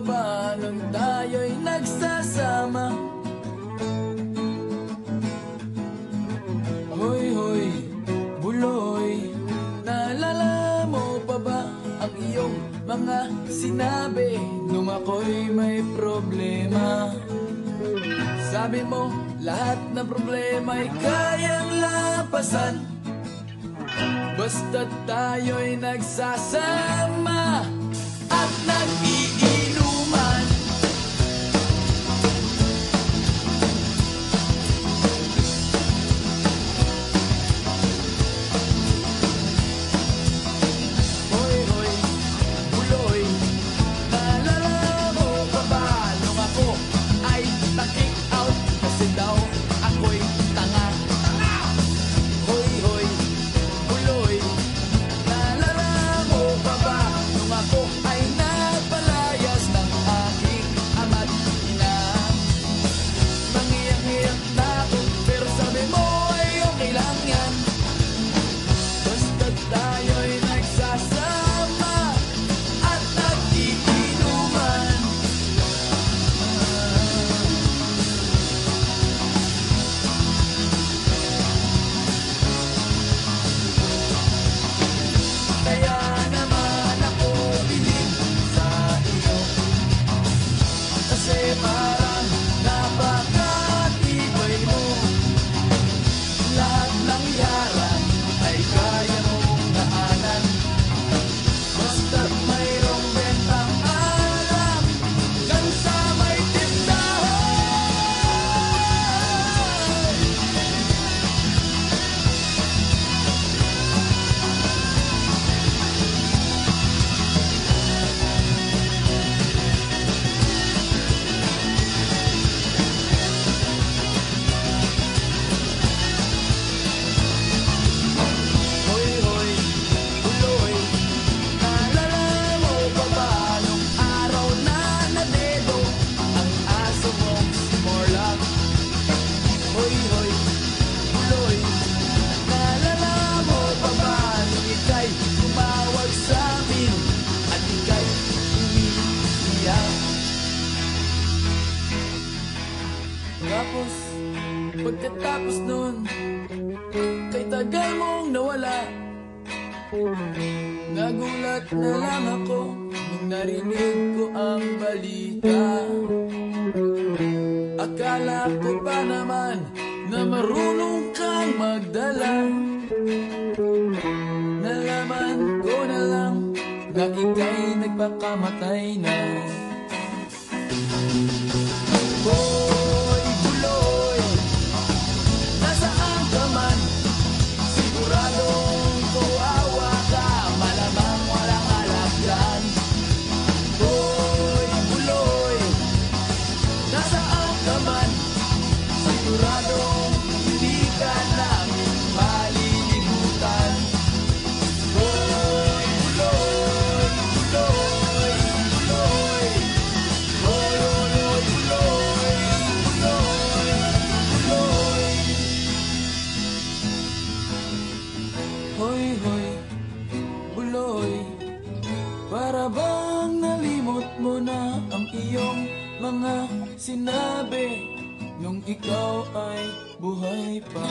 ba nung tayo'y nagsasama? Hoy, hoy, buloy, naalala mo pa ba ang iyong mga sinabi nung ako'y may problema? Sabi mo, lahat ng problema'y kayang lampasan basta't tayo'y nagsasama at nag-iinuman. Hoy, hoy, buloy, naalala mo pa ba nung ako ay na-kick out kasi daw ako'y tanga? Hoy, hoy, buloy, naalala mo pa ba nung ako ay napalayas ng aking ama't ina? Nangiyak-ngiyak na ako pero sabi mo ay okay lang yan basta't tayo'y nagsasama at nag-iinuman. Kaya naman ako bilib sa iyo kasi parang napakatibay mo. Lahat ng yaran ay kaya mong daanan basta't mayroong bentang alam kan sa may tindahan. Hoy, hoy, buloy, naalala mo pa ba nung araw na nadedo ang aso mong si Morlock? Hoy, hoy, buloy, naalala mo pa ba nung ika'y tumawag sa amin at ika'y umiiyak? Tapos, pagkatapos nun, kay tagal mong nawala. Nagulat na lang ako nung narinig ko ang balita. Akala ko pa naman na marunong kang magdala. Nalaman ko na lang na ika'y nagpakamatay na. Hoy, buloy, nasaan ka man? Siguradong kawawa ka, malamang walang alak dyan. Hoy, buloy, nasaan ka man? Siguradong hindi ka namin malilimutan. Hoy, buloy, buloy, buloy. Hoy, hoy, hoy, buloy, buloy, buloy. Hoy, hoy, buloy, para bang nalimot mo na ang iyong mga sinabi nung ikaw ay buhay pa?